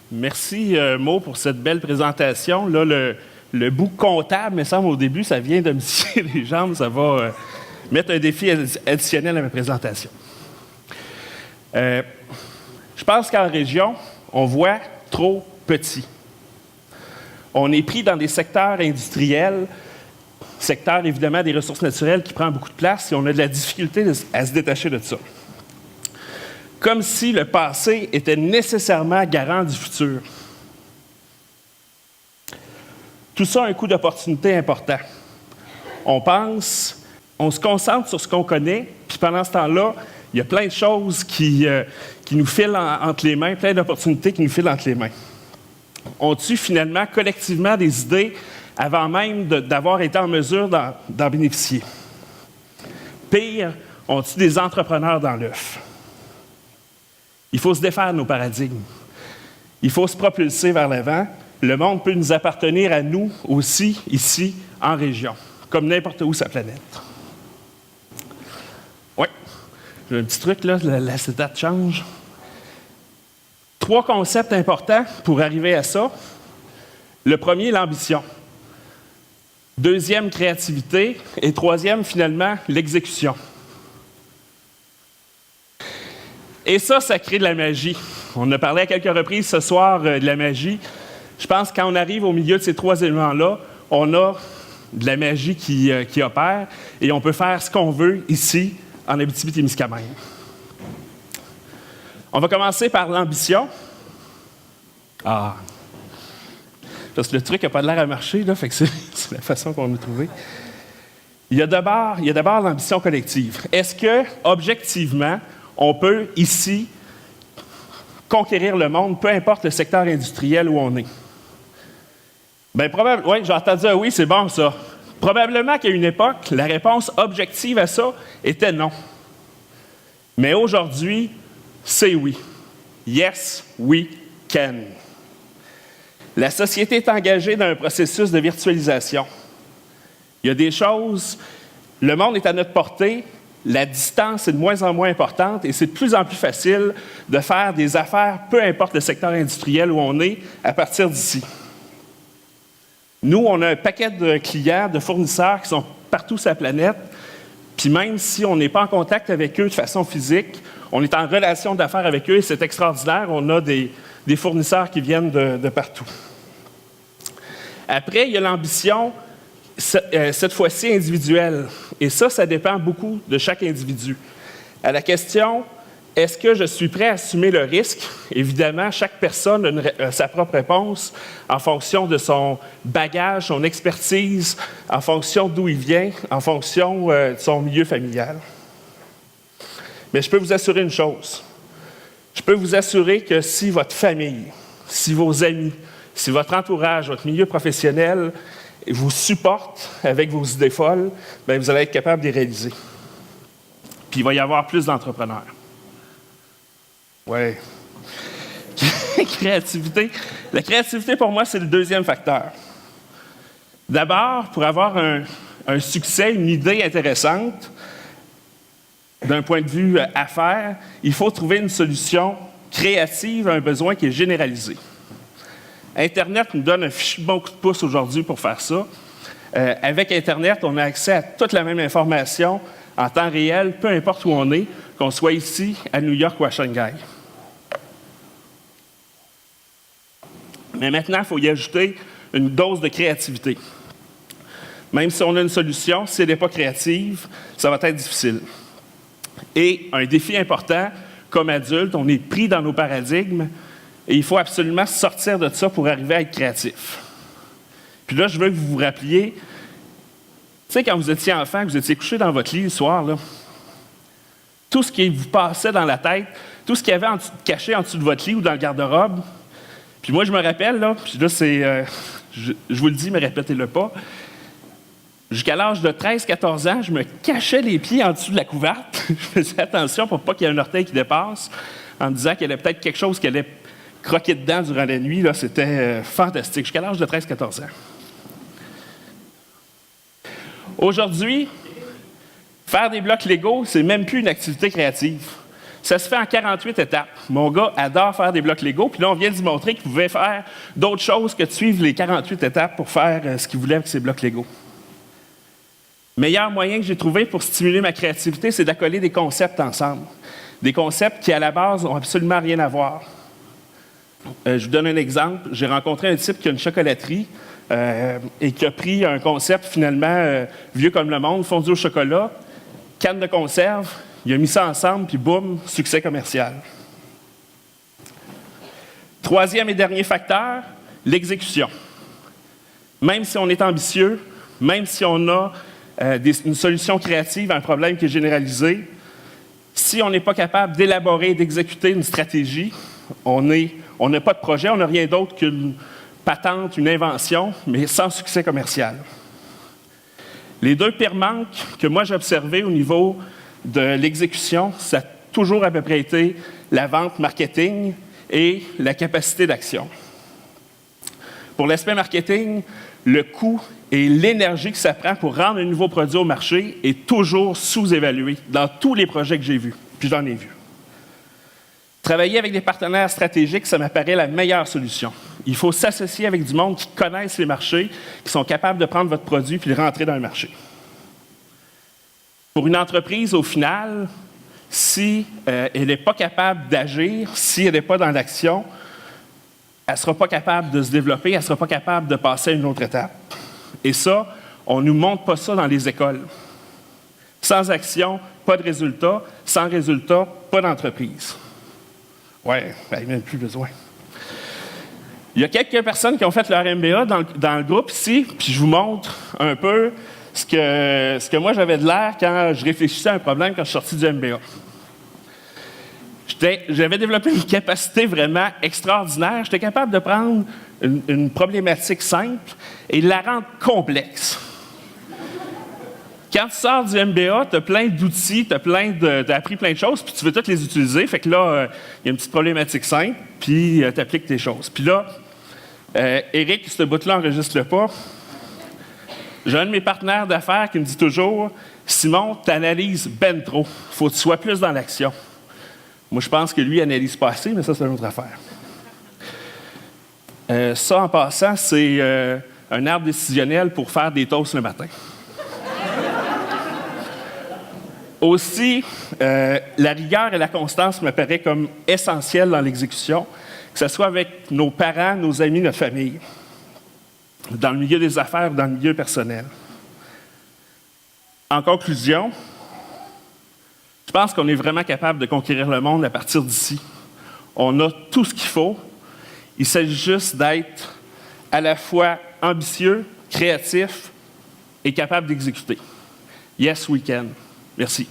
Merci, Mo, pour cette belle présentation. Là, le bout comptable, me semble, au début, ça vient de me scier les jambes. Ça va mettre un défi additionnel à ma présentation. Je pense qu'en région, on voit trop petit. On est pris dans des secteurs industriels, secteur, évidemment, des ressources naturelles qui prend beaucoup de place, et on a de la difficulté à se détacher de ça. Comme si le passé était nécessairement garant du futur. Tout ça a un coût d'opportunité important. On se concentre sur ce qu'on connaît, puis pendant ce temps-là, il y a plein de choses qui nous filent entre les mains, plein d'opportunités qui nous filent entre les mains. On tue finalement collectivement des idées avant même d'avoir été en mesure d'en bénéficier. Pire, on tue des entrepreneurs dans l'œuf. Il faut se défaire de nos paradigmes. Il faut se propulser vers l'avant. Le monde peut nous appartenir à nous aussi, ici, en région, comme n'importe où sur la planète. Oui, j'ai un petit truc, là, l'acétate change. 3 concepts importants pour arriver à ça. Le premier, l'ambition. Deuxième, créativité. Et troisième, finalement, l'exécution. Et ça crée de la magie. On a parlé à quelques reprises ce soir de la magie. Je pense que quand on arrive au milieu de ces 3 éléments-là, on a de la magie qui opère et on peut faire ce qu'on veut ici, en Abitibi-Témiscamingue. On va commencer par l'ambition. Ah! Parce que le truc n'a pas l'air à marcher, là, fait que c'est la façon qu'on a trouvé. Il y a d'abord l'ambition collective. Est-ce que, objectivement, on peut, ici, conquérir le monde, peu importe le secteur industriel où on est? Bien, probablement, oui, j'ai entendu un oui, c'est bon, ça. Probablement qu'à une époque, la réponse objective à ça était non. Mais aujourd'hui, c'est oui. Yes, we can. La société est engagée dans un processus de virtualisation. Il y a des choses, le monde est à notre portée, la distance est de moins en moins importante et c'est de plus en plus facile de faire des affaires, peu importe le secteur industriel où on est, à partir d'ici. Nous, on a un paquet de clients, de fournisseurs qui sont partout sur la planète, puis même si on n'est pas en contact avec eux de façon physique, on est en relation d'affaires avec eux et c'est extraordinaire. On a des fournisseurs qui viennent de partout. Après, il y a l'ambition, cette fois-ci individuelle. Et ça dépend beaucoup de chaque individu. À la question, est-ce que je suis prêt à assumer le risque? Évidemment, chaque personne a sa propre réponse en fonction de son bagage, son expertise, en fonction d'où il vient, en fonction de son milieu familial. Mais je peux vous assurer une chose. Je peux vous assurer que si votre famille, si vos amis, si votre entourage, votre milieu professionnel vous supporte avec vos idées folles, bien, vous allez être capable de les réaliser. Puis il va y avoir plus d'entrepreneurs. Oui. Créativité. La créativité, pour moi, c'est le deuxième facteur. D'abord, pour avoir un succès, une idée intéressante, d'un point de vue affaires, il faut trouver une solution créative à un besoin qui est généralisé. Internet nous donne un fichu bon coup de pouce aujourd'hui pour faire ça. Avec Internet, on a accès à toute la même information en temps réel, peu importe où on est, qu'on soit ici, à New York ou à Shanghai. Mais maintenant, il faut y ajouter une dose de créativité. Même si on a une solution, si elle n'est pas créative, ça va être difficile. Et un défi important, comme adulte, on est pris dans nos paradigmes et il faut absolument sortir de ça pour arriver à être créatif. Puis là, je veux que vous vous rappeliez, tu sais, quand vous étiez enfant, que vous étiez couché dans votre lit le soir, là, tout ce qui vous passait dans la tête, tout ce qu'il y avait caché en dessous de votre lit ou dans le garde-robe. Puis moi, je me rappelle, là, puis là, c'est, je vous le dis, mais répétez-le pas. Jusqu'à l'âge de 13-14 ans, je me cachais les pieds en dessous de la couverte. Je faisais attention pour pas qu'il y ait un orteil qui dépasse. en me disant qu'il y avait peut-être quelque chose qui allait croquer dedans durant la nuit. Là, c'était fantastique, jusqu'à l'âge de 13-14 ans. Aujourd'hui, faire des blocs Lego, c'est même plus une activité créative. Ça se fait en 48 étapes. Mon gars adore faire des blocs Lego, puis là, on vient de lui montrer qu'il pouvait faire d'autres choses que de suivre les 48 étapes pour faire ce qu'il voulait avec ses blocs Lego. Le meilleur moyen que j'ai trouvé pour stimuler ma créativité, c'est d'accoler des concepts ensemble. Des concepts qui, à la base, n'ont absolument rien à voir. Je vous donne un exemple. J'ai rencontré un type qui a une chocolaterie et qui a pris un concept, finalement, vieux comme le monde, fondu au chocolat, canne de conserve, il a mis ça ensemble, puis boum, succès commercial. Troisième et dernier facteur, l'exécution. Même si on est ambitieux, même si on a une solution créative à un problème qui est généralisé, si on n'est pas capable d'élaborer et d'exécuter une stratégie, on n'a pas de projet, on n'a rien d'autre qu'une patente, une invention, mais sans succès commercial. Les deux pires manques que moi j'ai observés au niveau de l'exécution, ça a toujours à peu près été la vente marketing et la capacité d'action. Pour l'aspect marketing, le coût et l'énergie que ça prend pour rendre un nouveau produit au marché est toujours sous-évalué dans tous les projets que j'ai vus, puis j'en ai vu. Travailler avec des partenaires stratégiques, ça m'apparaît la meilleure solution. Il faut s'associer avec du monde qui connaissent les marchés, qui sont capables de prendre votre produit puis le rentrer dans le marché. Pour une entreprise, au final, si elle n'est pas capable d'agir, si elle n'est pas dans l'action, elle ne sera pas capable de se développer, elle ne sera pas capable de passer à une autre étape. Et ça, on ne nous montre pas ça dans les écoles. Sans action, pas de résultat. Sans résultat, pas d'entreprise. Ouais, il n'y a même plus besoin. Il y a quelques personnes qui ont fait leur MBA dans le groupe ici, puis je vous montre un peu ce que moi j'avais de l'air quand je réfléchissais à un problème quand je suis sorti du MBA. J'avais développé une capacité vraiment extraordinaire. J'étais capable de prendre une problématique simple et de la rendre complexe. Quand tu sors du MBA, tu as plein d'outils, tu as appris plein de choses, puis tu veux toutes les utiliser. Fait que là, il y a une petite problématique simple, puis tu appliques tes choses. Puis là, Éric, ce bout-là, enregistre-le pas. J'ai un de mes partenaires d'affaires qui me dit toujours « Simon, tu analyses ben trop. Il faut que tu sois plus dans l'action. » Moi, je pense que lui analyse pas assez, mais ça, c'est une autre affaire. Ça, en passant, c'est un arbre décisionnel pour faire des toasts le matin. Aussi, la rigueur et la constance me paraissent comme essentielles dans l'exécution, que ce soit avec nos parents, nos amis, notre famille, dans le milieu des affaires, dans le milieu personnel. En conclusion, je pense qu'on est vraiment capable de conquérir le monde à partir d'ici. On a tout ce qu'il faut. Il s'agit juste d'être à la fois ambitieux, créatif et capable d'exécuter. Yes, we can. Merci.